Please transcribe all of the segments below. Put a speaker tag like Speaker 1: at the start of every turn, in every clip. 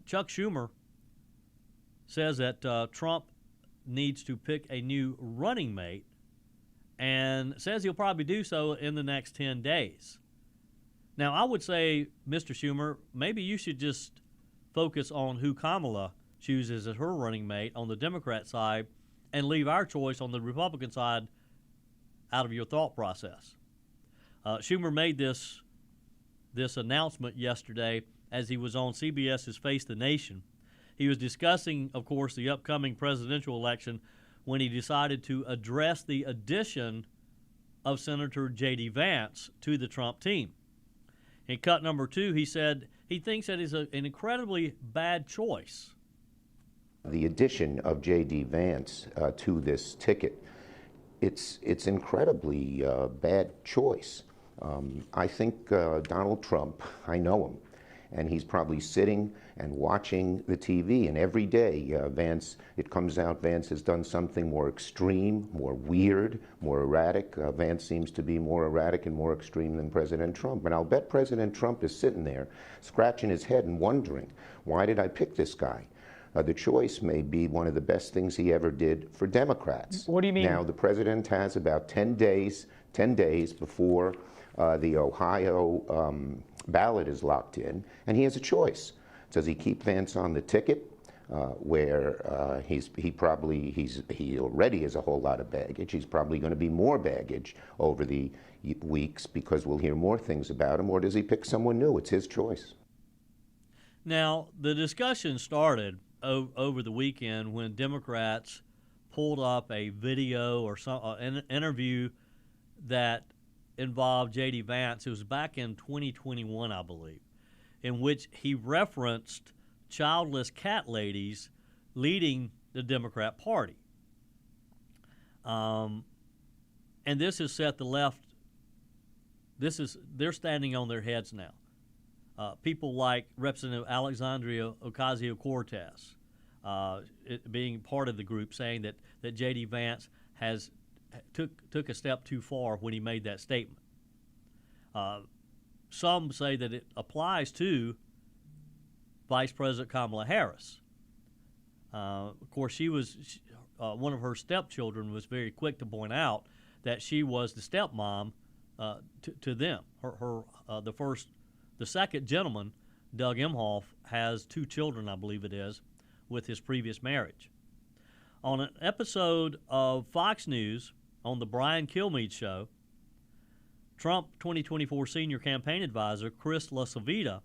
Speaker 1: Chuck Schumer says that Trump needs to pick a new running mate and says he'll probably do so in the next 10 days. Now, I would say, Mr. Schumer, maybe you should just focus on who Kamala chooses as her running mate on the Democrat side and leave our choice on the Republican side out of your thought process. Schumer made this announcement yesterday as he was on CBS's Face the Nation. He was discussing, of course, the upcoming presidential election when he decided to address the addition of Senator J.D. Vance to the Trump team. In cut number 2, he said he thinks that is an incredibly bad choice.
Speaker 2: The addition of J.D. Vance to this ticket, it's incredibly bad choice. I think Donald Trump, I know him, and he's probably sitting and watching the TV, and every day it comes out Vance has done something more extreme, more weird, more erratic. Vance seems to be more erratic and more extreme than President Trump. And I'll bet President Trump is sitting there scratching his head and wondering, why did I pick this guy? The choice may be one of the best things he ever did for Democrats.
Speaker 3: What do you mean?
Speaker 2: Now, the president has about 10 days before the Ohio ballot is locked in, and he has a choice. Does he keep Vance on the ticket, where he already has a whole lot of baggage? He's probably going to be more baggage over the weeks because we'll hear more things about him. Or does he pick someone new? It's his choice.
Speaker 1: Now, the discussion started over the weekend when Democrats pulled up a video or an interview that involved J.D. Vance. It was back in 2021, I believe, in which he referenced childless cat ladies leading the Democrat Party. And this has set the left, they're standing on their heads now. People like Representative Alexandria Ocasio-Cortez being part of the group, saying that J.D. Vance took a step too far when he made that statement. Some say that it applies to Vice President Kamala Harris. Of course, one of her stepchildren was very quick to point out that she was the stepmom to them. The second gentleman, Doug Emhoff, has 2 children, I believe it is, with his previous marriage. On an episode of Fox News on the Brian Kilmeade Show, Trump 2024 senior campaign advisor Chris LaCivita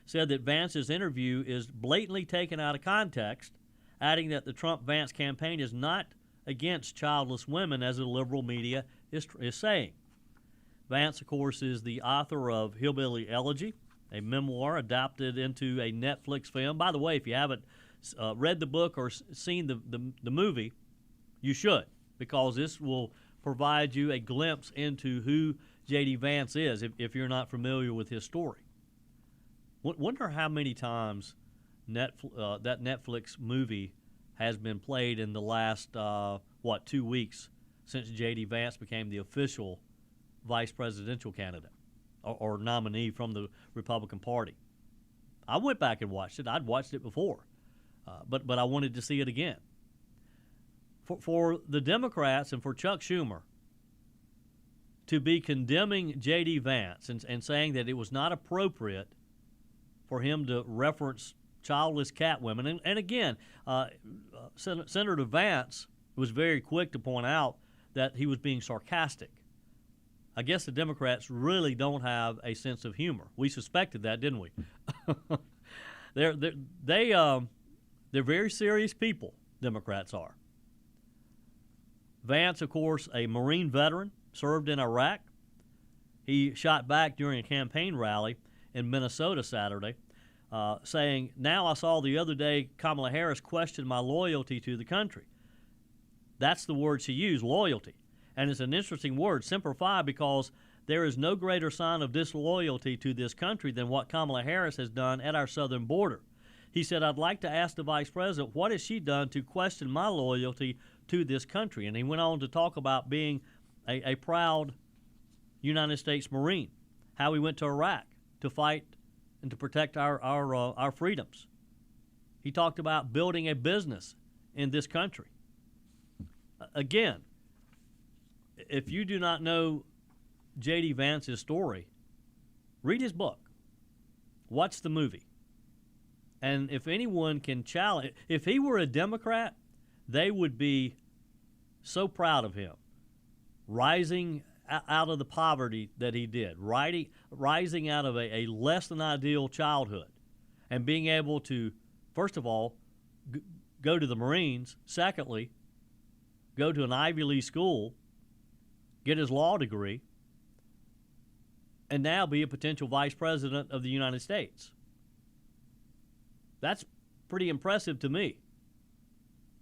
Speaker 1: said that Vance's interview is blatantly taken out of context, adding that the Trump-Vance campaign is not against childless women, as the liberal media is saying. Vance, of course, is the author of Hillbilly Elegy, a memoir adapted into a Netflix film. By the way, if you haven't read the book or seen the movie, you should, because this will provide you a glimpse into who J.D. Vance is if you're not familiar with his story. Wonder how many times that Netflix movie has been played in the last, 2 weeks since J.D. Vance became the official vice presidential candidate or nominee from the Republican Party. I went back and watched it. I'd watched it before, but I wanted to see it again. For the Democrats and for Chuck Schumer to be condemning J.D. Vance and saying that it was not appropriate for him to reference childless cat women. And again, Senator Vance was very quick to point out that he was being sarcastic. I guess the Democrats really don't have a sense of humor. We suspected that, didn't we? They're very serious people, Democrats are. Vance, of course, a Marine veteran, served in Iraq. He shot back during a campaign rally in Minnesota Saturday, saying, "Now I saw the other day Kamala Harris question my loyalty to the country." That's the word she used, loyalty. And it's an interesting word, Semper Fi, because there is no greater sign of disloyalty to this country than what Kamala Harris has done at our southern border. He said, "I'd like to ask the Vice President, what has she done to question my loyalty to this country?" And he went on to talk about being a proud United States Marine, how he went to Iraq to fight and to protect our freedoms. He talked about building a business in this country. Again, if you do not know J.D. Vance's story, read his book, watch the movie. And if anyone can challenge, if he were a Democrat, they would be so proud of him, rising out of the poverty that he did, rising out of a less than ideal childhood, and being able to, first of all, go to the Marines, secondly, go to an Ivy League school, get his law degree, and now be a potential vice president of the United States. That's pretty impressive to me.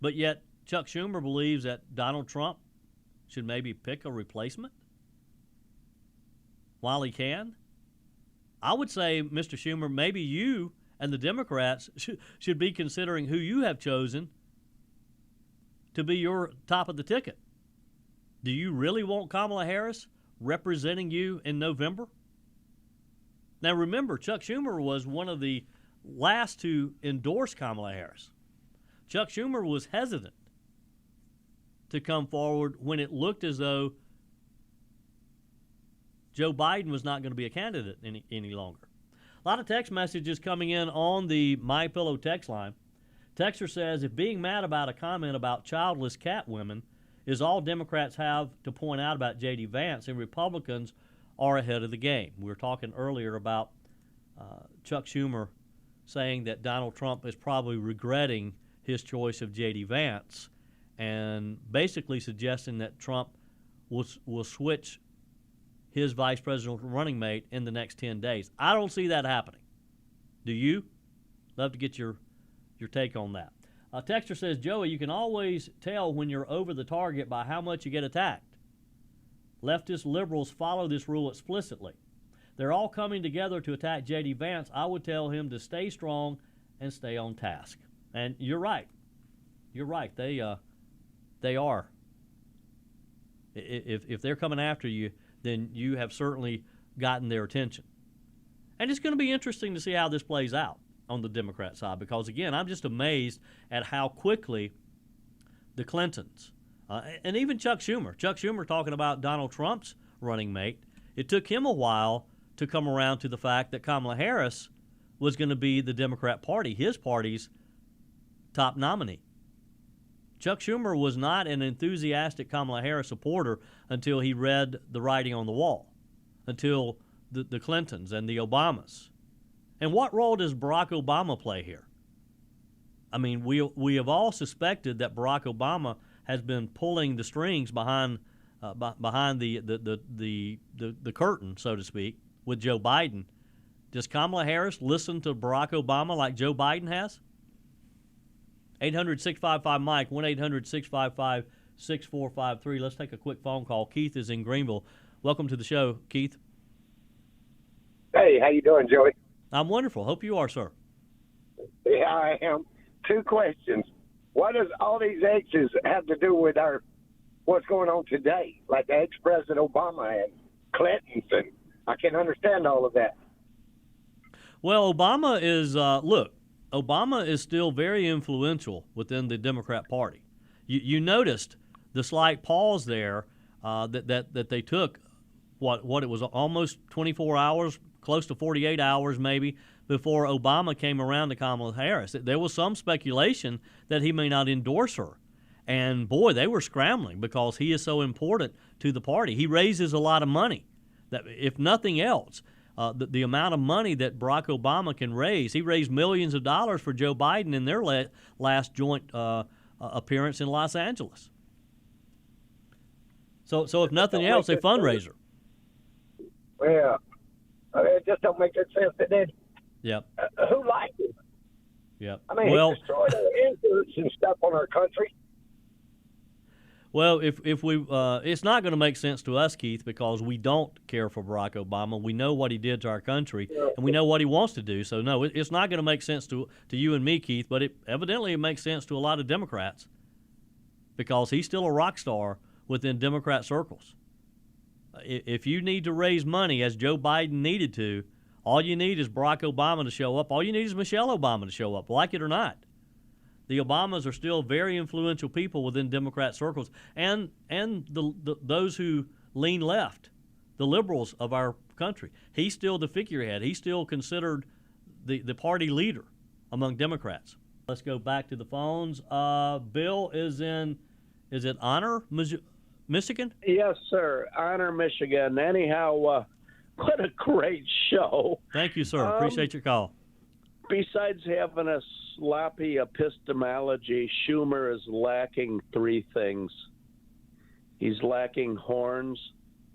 Speaker 1: But yet, Chuck Schumer believes that Donald Trump should maybe pick a replacement while he can. I would say, Mr. Schumer, maybe you and the Democrats should be considering who you have chosen to be your top of the ticket. Do you really want Kamala Harris representing you in November? Now remember, Chuck Schumer was one of the last to endorse Kamala Harris. Chuck Schumer was hesitant to come forward when it looked as though Joe Biden was not going to be a candidate any longer. A lot of text messages coming in on the MyPillow text line. Texter says, if being mad about a comment about childless cat women is all Democrats have to point out about J.D. Vance, and Republicans are ahead of the game. We were talking earlier about Chuck Schumer saying that Donald Trump is probably regretting his choice of J.D. Vance, and basically suggesting that Trump will switch his vice presidential running mate in the next 10 days. I don't see that happening. Do you? Love to get your take on that. Texter says, Joey, you can always tell when you're over the target by how much you get attacked. Leftist liberals follow this rule explicitly. They're all coming together to attack J.D. Vance. I would tell him to stay strong and stay on task. And you're right. You're right. They are. If they're coming after you, then you have certainly gotten their attention. And it's going to be interesting to see how this plays out on the Democrat side, because, again, I'm just amazed at how quickly the Clintons, and even Chuck Schumer talking about Donald Trump's running mate, it took him a while to come around to the fact that Kamala Harris was going to be the Democrat Party, his party's top nominee. Chuck Schumer was not an enthusiastic Kamala Harris supporter until he read the writing on the wall, until the Clintons and the Obamas. And what role does Barack Obama play here? I mean, we have all suspected that Barack Obama has been pulling the strings behind the curtain, so to speak, with Joe Biden. Does Kamala Harris listen to Barack Obama like Joe Biden has? 800-655-MIKE, 1-800-655-6453. Let's take a quick phone call. Keith is in Greenville. Welcome to the show, Keith.
Speaker 3: Hey, how you doing, Joey?
Speaker 1: I'm wonderful. Hope you are, sir.
Speaker 3: Yeah, I am. Two questions. What does all these X's have to do with what's going on today? Like ex-President Obama and Clinton's, and I can understand all of that.
Speaker 1: Well, Obama is, Obama is still very influential within the Democrat Party. You noticed the slight pause there that they took, what it was almost 24 hours, close to 48 hours maybe, before Obama came around to Kamala Harris. There was some speculation that he may not endorse her. And, boy, they were scrambling because he is so important to the party. He raises a lot of money. That, if nothing else, the amount of money that Barack Obama can raise, he raised millions of dollars for Joe Biden in their last joint appearance in Los Angeles. So if nothing else, a fundraiser.
Speaker 3: Well, it just don't make that sense, did it?
Speaker 1: Yep.
Speaker 3: Who liked him?
Speaker 1: Yep.
Speaker 3: I mean, he destroyed our influence and stuff on our country.
Speaker 1: Well, if we, it's not going to make sense to us, Keith, because we don't care for Barack Obama. We know what he did to our country, and we know what he wants to do. So, no, it's not going to make sense to you and me, Keith, but evidently it makes sense to a lot of Democrats because he's still a rock star within Democrat circles. If you need to raise money, as Joe Biden needed to, all you need is Barack Obama to show up. All you need is Michelle Obama to show up, like it or not. the Obamas are still very influential people within Democrat circles, and those who lean left, the liberals of our country. He's still the figurehead. He's still considered the party leader among Democrats. Let's go back to the phones. Bill is it Honor, Michigan?
Speaker 4: Yes, sir. Honor, Michigan. Anyhow, what a great show.
Speaker 1: Thank you, sir. Appreciate your call.
Speaker 4: Besides having a sloppy epistemology, Schumer is lacking three things. He's lacking horns,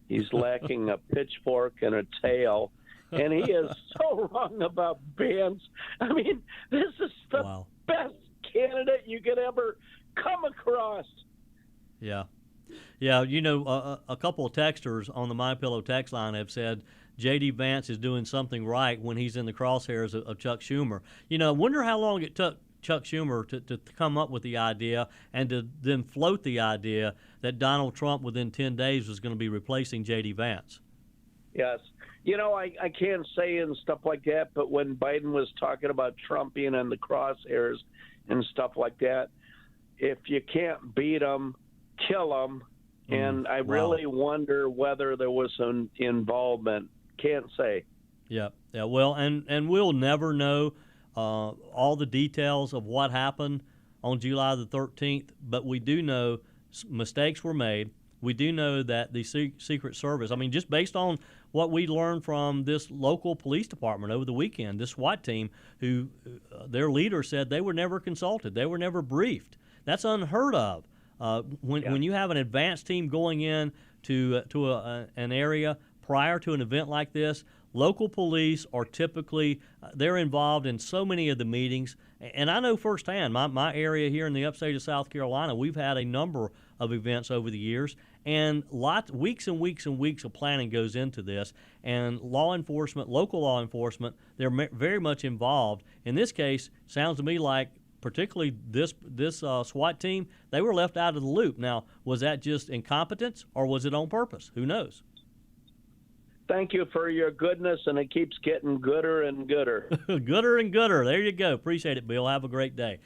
Speaker 4: he's lacking a pitchfork and a tail, and he is so wrong about Vance. I mean, this is the best candidate you could ever come across.
Speaker 1: Yeah. Yeah, you know, a couple of texters on the MyPillow text line have said J.D. Vance is doing something right when he's in the crosshairs of Chuck Schumer. You know, I wonder how long it took Chuck Schumer to come up with the idea and to then float the idea that Donald Trump within 10 days was going to be replacing J.D. Vance.
Speaker 4: Yes. You know, I can't say and stuff like that, but when Biden was talking about Trump being in the crosshairs and stuff like that, if you can't beat him, kill him. And I really wonder whether there was some involvement. Can't say.
Speaker 1: Yeah. Well, and we'll never know all the details of what happened on July the 13th, but we do know mistakes were made. We do know that the Secret Service, I mean, just based on what we learned from this local police department over the weekend, this SWAT team, who their leader said they were never consulted, they were never briefed. That's unheard of. When you have an advanced team going in to an area prior to an event like this, local police are typically they're involved in so many of the meetings. And I know firsthand, my area here in the upstate of South Carolina, we've had a number of events over the years, and weeks and weeks and weeks of planning goes into this. And law enforcement, local law enforcement, they're very much involved. In this case, sounds to me like particularly this SWAT team, they were left out of the loop. Now, was that just incompetence or was it on purpose? Who knows?
Speaker 4: Thank you for your goodness, and it keeps getting gooder and gooder.
Speaker 1: Gooder and gooder. There you go. Appreciate it, Bill. Have a great day.